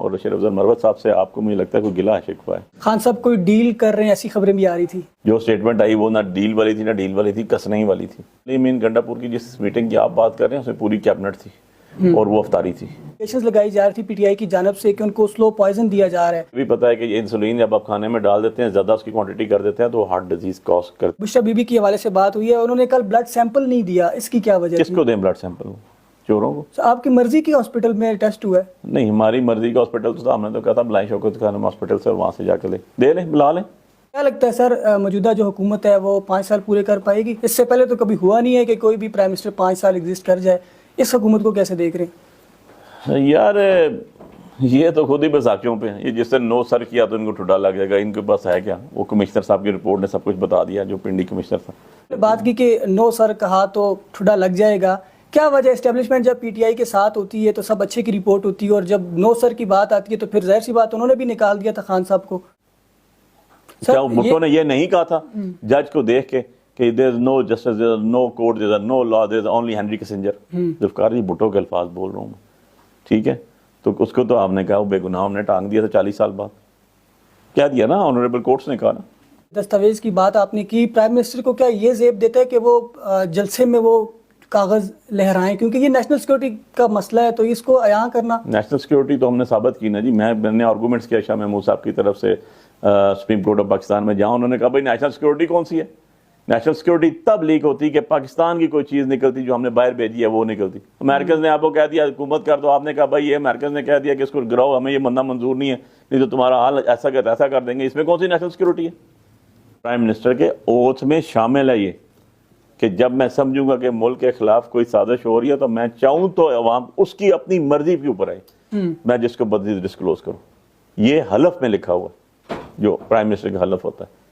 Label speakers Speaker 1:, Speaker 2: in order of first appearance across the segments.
Speaker 1: اور رشید افضل مروت صاحب سے آپ کو مجھے لگتا ہے کوئی گلا شکوہ ہے.
Speaker 2: خان صاحب کوئی ڈیل کر رہے ہیں ایسی خبریں بھی آ رہی تھی.
Speaker 1: جو اسٹیٹمنٹ آئی وہ نہ ڈیل والی تھی نہ ڈیل والی تھی, کسنے ہی والی تھی. مین گنڈا پور کی جس میٹنگ کی آپ بات کر رہے ہیں اس میں پوری کیبنٹ تھی اور وہ افطاری تھی.
Speaker 2: لگائی جا رہی تھی پی ٹی آئی کی جانب سے کہ ان کو سلو پوائزن دیا جا رہا ہے.
Speaker 1: بھی پتا ہے کہ یہ انسولین جب آپ کھانے میں ڈال دیتے ہیں زیادہ اس کی کوانٹٹی کر دیتے ہیں تو ہارٹ ڈیزیز کاز کرتے ہیں.
Speaker 2: بشرا بی بی کے حوالے سے بات ہوئی ہے, انہوں نے کل بلڈ سیمپل نہیں دیا, اس کی کیا وجہ؟
Speaker 1: کس کو دیں بلڈ سیمپل؟ چوروں کو.
Speaker 2: آپ کی مرضی کی ہاسپٹل میں ٹیسٹ ہوا ہے؟ نہیں,
Speaker 1: ہماری مرضی کا ہاسپٹل تو ہم نے تو کہا تھا بلائیں شوکت خانم ہاسپٹل سے, اور وہاں سے جا کے دے لیں, بلا لیں.
Speaker 2: کیا لگتا ہے سر موجودہ جو حکومت ہے وہ 5 سال پورے کر پائے گی؟ اس سے پہلے تو کبھی ہوا نہیں ہے کہ کوئی بھی پرائم منسٹر 5 سال ایگزسٹ کر جائے. اس حکومت کو کیسے دیکھ رہے ہیں؟
Speaker 1: یار یہ تو خود ہی بساکیوں پہ ہیں. یہ جس نے نو سر کیا تو ان کو ٹھڈا لگ جائے گا. ان کے پاس ہے کیا؟ وہ کمشنر صاحب کی رپورٹ نے سب کچھ بتا دیا, جو پنڈی کمشنر تھا.
Speaker 2: بات کی کہ نو سر کہا تو ٹھڈا لگ جائے گا, کیا وجہ؟ اسٹیبلشمنٹ جب پی ٹی آئی کے ساتھ ہوتی ہے تو سب اچھے کی رپورٹ ہوتی ہے, اور جب نو سر کی بات آتی ہے تو پھر ظاہر سی بات انہوں نے بھی نکال دیا تھا خان صاحب کو.
Speaker 1: کیا بھٹو نے یہ نہیں کہا تھا جج کو دیکھ کے کہ there is no justice, there is no court, there is no law, there is only Henry Kissinger. Zulfiqar جی بھٹو کے الفاظ بول رہا ہوں میں, ٹھیک ہے؟ تو اس کو تو آپ نے کہا وہ بے گناہ, ہم نے ٹانگ دیا تھا 40 سال بعد. کیا دیا نا آنریبل کورٹس نے کہا نا.
Speaker 2: دستاویز کی بات آپ نے کی, پرائم منسٹر کو کیا یہ زیب دیتا ہے کہ وہ جلسے میں وہ کاغذ لہرائیں, کیونکہ یہ نیشنل سیکورٹی کا مسئلہ ہے تو اس کو عیاں کرنا. نیشنل
Speaker 1: سیکورٹی تو ہم نے ثابت کی نا جی. میں نے آرگومنٹس کیا شاہ محمود صاحب کی طرف سے سپریم کورٹ آف پاکستان میں, جہاں انہوں نے کہا بھائی نیشنل سیکورٹی کون سی ہے؟ نیشنل سیکورٹی تب لیک ہوتی کہ پاکستان کی کوئی چیز نکلتی جو ہم نے باہر بھیجی ہے وہ نکلتی. امریکنز نے آپ کو کہہ دیا حکومت کر دو, آپ نے کہا بھائی یہ امریکنز نے کہہ دیا کہ اس کو گراؤ, ہمیں یہ بندہ منظور نہیں ہے, نہیں تو تمہارا حال ایسا کر دیں گے. اس میں کون سی نیشنل سیکورٹی ہے؟ پرائم منسٹر کے اوتھ میں شامل ہے یہ کہ جب میں سمجھوں گا کہ ملک کے خلاف کوئی سازش ہو رہی ہے تو میں چاہوں تو عوام اس کی اپنی مرضی کے اوپر آئے, میں جس کو بدلی ڈسکلوز کروں. یہ حلف میں لکھا ہوا ہے جو پرائم منسٹر کا حلف ہوتا ہے.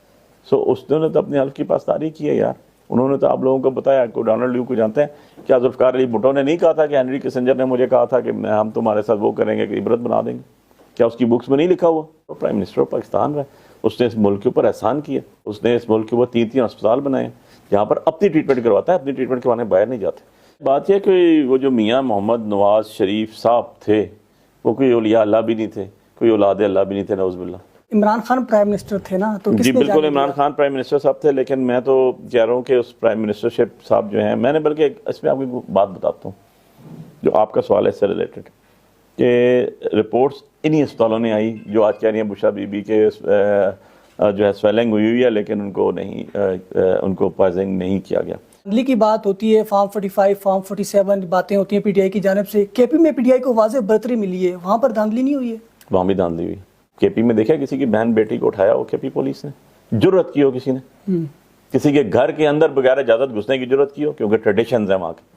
Speaker 1: اس نے تو اپنے حلف کی پاسداری کی ہے یار. انہوں نے تو آپ لوگوں کو بتایا, کو ڈونلڈ لیو کو جانتے ہیں کیا؟ ذوالفقار علی بھٹو نے نہیں کہا تھا کہ ہینری کسنجر نے مجھے کہا تھا کہ ہم تمہارے ساتھ وہ کریں گے کہ عبرت بنا دیں گے؟ کیا اس کی بکس میں نہیں لکھا ہوا؟ تو پرائم منسٹر پاکستان رہا, اس نے اس ملک کے اوپر احسان کیا, اس نے اس ملک کے اوپر 3 اسپتال بنائے جہاں پر اپنی ٹریٹمنٹ کرواتا ہے, اپنی ٹریٹمنٹ کروانے باہر نہیں جاتے. بات یہ کہ وہ جو میاں محمد نواز شریف صاحب تھے وہ کوئی اولیاء اللہ بھی نہیں تھے, کوئی اولاد اللہ بھی نہیں تھے, نعوذ باللہ.
Speaker 2: عمران خان پرائم منسٹر تھے نا, تو
Speaker 1: جی بالکل عمران خان پرائم منسٹر صاحب تھے, لیکن میں تو کہہ رہا ہوں کہ اس پرائم منسٹرشپ صاحب جو ہیں, میں نے بلکہ اس میں آپ کو بات بتاتا ہوں جو آپ کا سوال ہے اس سے ریلیٹڈ, کہ رپورٹس انہی اسپتالوں نے آئی جو آج کہہ رہی ہیں بشرا بی بی کے جو ہے سویلنگ ہوئی ہے, لیکن ان کو پوائزنگ نہیں کیا گیا.
Speaker 2: دھاندلی کی بات ہوتی ہے, فارم 45 فارم 47 باتیں ہوتی ہیں پی ٹی آئی کی جانب سے. کے پی میں پی ٹی آئی کو واضح برتری ملی ہے, وہاں پر دھاندلی نہیں ہوئی ہے؟
Speaker 1: وہاں بھی دھاندلی ہوئی. کے پی میں دیکھا کسی کی بہن بیٹی کو اٹھایا ہو کے پی پولیس نے؟ جرت کی ہو کسی نے؟ کسی کے گھر کے اندر بغیر اجازت گھسنے کی جرت کی ہو؟ کیونکہ ٹریڈیشنز ہیں وہاں کے.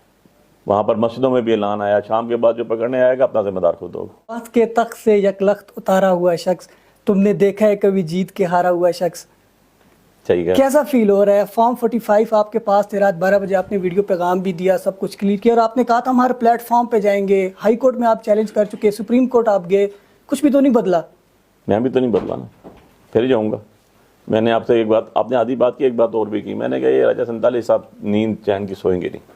Speaker 1: وہاں پر مسجدوں میں بھی اعلان آیا, شام کے بعد جو پکڑنے آئے گا اپنا ذمہ دار خود ہوگا.
Speaker 2: بات کے تخت سے یک لخت اتارا ہوا شخص, تم نے دیکھا ہے کبھی جیت کے ہارا ہوا شخص؟
Speaker 1: صحیح ہے.
Speaker 2: کیسا فیل ہو رہا ہے؟ فارم 45 آپ کے پاس تھے, رات 12 بجے آپ نے ویڈیو پیغام بھی دیا, سب کچھ کلیئر کیا, اور آپ نے کہا تھا ہم ہر پلیٹ فارم پہ جائیں گے. ہائی کورٹ میں آپ چیلنج کر چکے, سپریم کورٹ آپ گئے, کچھ بھی تو نہیں بدلا.
Speaker 1: میں بھی تو نہیں بدلا نا, پھر جاؤں گا. میں نے آپ سے ایک بات, آپ نے آدھی بات کی, ایک بات اور بھی کی. میں نے کہا یہ راجہ سنتالی صاحب نیند چین کی سوئیں گے نہیں,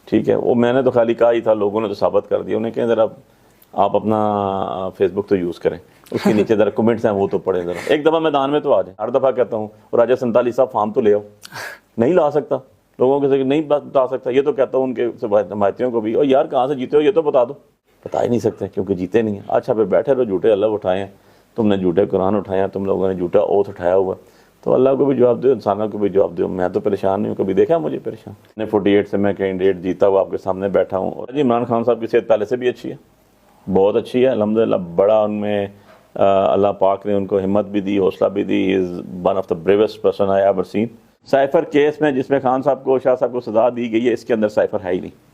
Speaker 1: ٹھیک ہے. وہ میں نے تو خالی کہا ہی تھا, لوگوں نے تو ثابت کر دیا. انہیں کہیں ذرا آپ اپنا فیس بک تو یوز کریں, اس کے نیچے ذرا کمنٹس ہیں وہ تو پڑھیں ذرا, ایک دفعہ میدان میں تو آ جائیں. ہر دفعہ کہتا ہوں اور راجہ سنتالی صاحب فارم تو لے آؤ, نہیں لا سکتا, لوگوں کے نہیں بتا سکتا. یہ تو کہتا ہوں ان کے حمایتیوں کو بھی, اور یار کہاں سے جیتے ہو یہ تو بتا دو. بتا ہی نہیں سکتے کیونکہ جیتے نہیں ہیں. اچھا پھر بیٹھے رہو, جھوٹے اللہ اٹھائے ہیں, تم نے جھوٹے قرآن اٹھایا, تم لوگوں نے جھوٹا اوتھ اٹھایا ہوا, تو اللہ کو بھی جواب دو, انسانوں کو بھی جواب دو. میں تو پریشان نہیں ہوں, کبھی دیکھا مجھے پریشان؟ میں 48 سے میں کینڈیڈیٹ جیتا ہوا آپ کے سامنے بیٹھا ہوں. اور جی عمران خان صاحب کی صحت پہلے سے بھی اچھی ہے, بہت اچھی ہے الحمدللہ. بڑا ان میں اللہ پاک نے ان کو ہمت بھی دی, حوصلہ بھی دی. He is one of the bravest person I ever seen. Cipher case میں جس میں خان صاحب کو, شاہ صاحب کو سزا دی گئی ہے, اس کے اندر سائفر ہے ہی نہیں.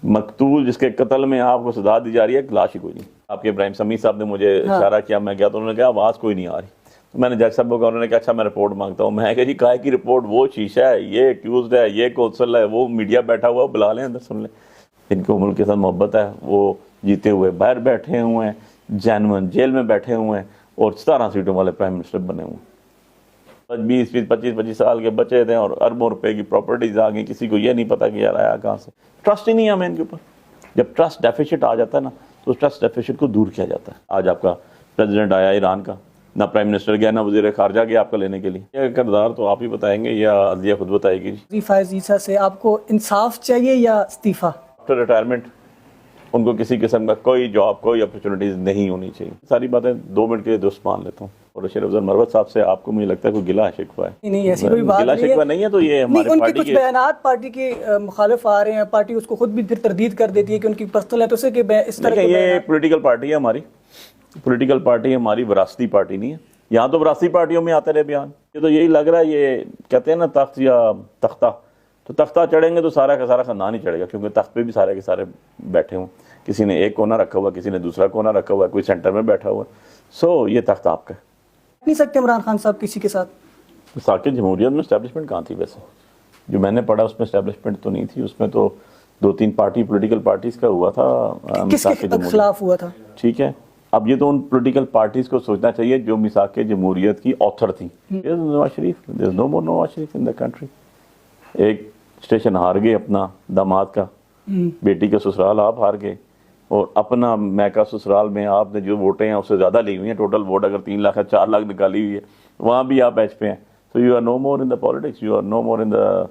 Speaker 1: مقتول جس کے قتل میں آپ کو سزا دی جا رہی ہے, لاش ہی کوئی نہیں. آپ کے ابراہیم سمیع صاحب نے مجھے اشارہ کیا, میں گیا تو انہوں نے کہا آواز کوئی نہیں آ رہی. تو میں نے جج صاحب کو کہا, انہوں نے کہا اچھا میں رپورٹ مانگتا ہوں. میں کہا جی کائے کی رپورٹ؟ وہ شیشہ ہے, یہ ایکیوزڈ ہے, یہ کوسل ہے, وہ میڈیا بیٹھا ہوا, بلا لیں اندر سن لیں. ان کو ملک کے ساتھ محبت ہے, وہ جیتے ہوئے باہر بیٹھے ہوئے ہیں, جینون جیل میں بیٹھے ہوئے ہیں, اور 17 سیٹوں والے پرائم منسٹر بنے ہوئے ہیں. 20-25 سال کے بچے تھے اور اربوں روپے کی پراپرٹیز آ گئی. کسی کو یہ نہیں پتا کہ یار آیا کہاں سے. ٹرسٹ ہی نہیں ہے ہمیں ان کے اوپر. جب ٹرسٹ ڈیفیسٹ آ جاتا ہے نا تو اس ٹرسٹ ڈیفیسٹ کو دور کیا جاتا ہے. آج آپ کا پریزیڈنٹ آیا ایران کا, نہ پرائم منسٹر گیا نہ وزیر خارجہ گیا آپ کا لینے کے لیے. یہ کردار تو آپ ہی بتائیں گے یا عدلیہ خود بتائے گی.
Speaker 2: جی فائز عیسیٰ سے آپ کو انصاف چاہیے یا استعفیٰ؟
Speaker 1: آفٹر ریٹائرمنٹ ان کو کسی قسم کا کوئی جاب کوئی اپرچونیٹیز نہیں ہونی چاہیے. ساری باتیں 2 منٹ کے لیے درست مان لیتا ہوں. اور رشید افضل مروت صاحب سے آپ کو مجھے لگتا ہے کوئی گلہ شکوہ ہے؟
Speaker 2: نہیں ایسی کوئی بات
Speaker 1: گلہ
Speaker 2: نہیں
Speaker 1: شکوہ نہیں ہے. تو یہ
Speaker 2: نہیں،
Speaker 1: ہمارے
Speaker 2: ان کے
Speaker 1: پارٹی
Speaker 2: کچھ
Speaker 1: کے
Speaker 2: بیانات پارٹی کے مخالف آ رہے ہیں، پارٹی اس کو خود بھی پھر تردید کر دیتی ہے کہ ان کی پرسنل ہے، تو اسے کہ اس طرح
Speaker 1: دیکھیں
Speaker 2: کے
Speaker 1: یہ
Speaker 2: بیانات
Speaker 1: پولیٹیکل پارٹی ہے ہماری. پولیٹیکل پارٹی ہماری وراثتی پارٹی نہیں ہے. یہاں تو وراثتی پارٹیوں میں آتے رہے بیان. یہ تو یہی لگ رہا ہے یہ کہتے ہیں نا تخت یا تختہ، تو تختہ چڑھیں گے تو سارا کا سارا خاندان ہی چڑھے گا، کیونکہ تخت پہ بھی سارے کے سارے بیٹھے ہوں. کسی نے ایک کونا رکھا ہوا، کسی نے دوسرا کونا رکھا ہوا، کوئی سینٹر میں بیٹھا ہوا. سو یہ تخت آپ کا ہے.
Speaker 2: نہیں سکتے عمران خان صاحب کسی کے ساتھ.
Speaker 1: ساکت جمہوریت میں اسٹیبلشمنٹ کہاں تھی؟ ویسے جو میں نے پڑھا اس میں اسٹیبلشمنٹ تو نہیں تھی. اس میں تو 2-3 پارٹی پولیٹیکل پارٹیز کا ہوا تھا.
Speaker 2: کس کے خلاف ہوا تھا؟
Speaker 1: ٹھیک ہے، اب یہ تو ان پولیٹیکل پارٹیز کو سوچنا چاہیے جو میثاق جمہوریت کی آتھر تھی. نواز شریف، دیر از نو مور نواز شریف ان دا کنٹری. ایک اسٹیشن ہار گئے اپنا داماد کا، بیٹی کا سسرال آپ ہار گئے، اور اپنا میکا سسرال میں آپ نے جو ووٹیں ہیں اس سے زیادہ لی ہوئی ہیں. ٹوٹل ووٹ اگر 3 لاکھ ہے 4 لاکھ نکالی ہوئی ہے، وہاں بھی آپ ایچ پہ ہیں. تو you are no more in the politics, you are no more in the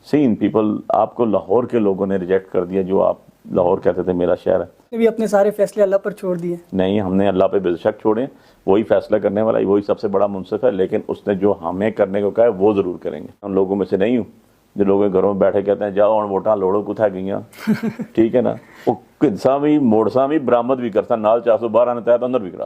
Speaker 1: scene. People آپ کو لاہور کے لوگوں نے ریجیکٹ کر دیا، جو آپ لاہور کہتے تھے میرا شہر ہے.
Speaker 2: بھی اپنے سارے فیصلے اللہ پر چھوڑ دیے.
Speaker 1: نہیں، ہم نے اللہ پہ بے شک چھوڑے، وہی فیصلہ کرنے والا وہی سب سے بڑا منصف ہے. لیکن اس نے جو ہمیں کرنے کو کہا ہے وہ ضرور کریں گے. ان لوگوں میں سے نہیں ہوں جو لوگ گھروں میں بیٹھے کہتے ہیں جاؤ اور ووٹاں لوڑو کتھا گئیاں. ٹھیک ہے نا، وہ کنسا بھی موڑسا بھی برامد بھی کرتا نال 412 نے تحت اندر بھی کرا.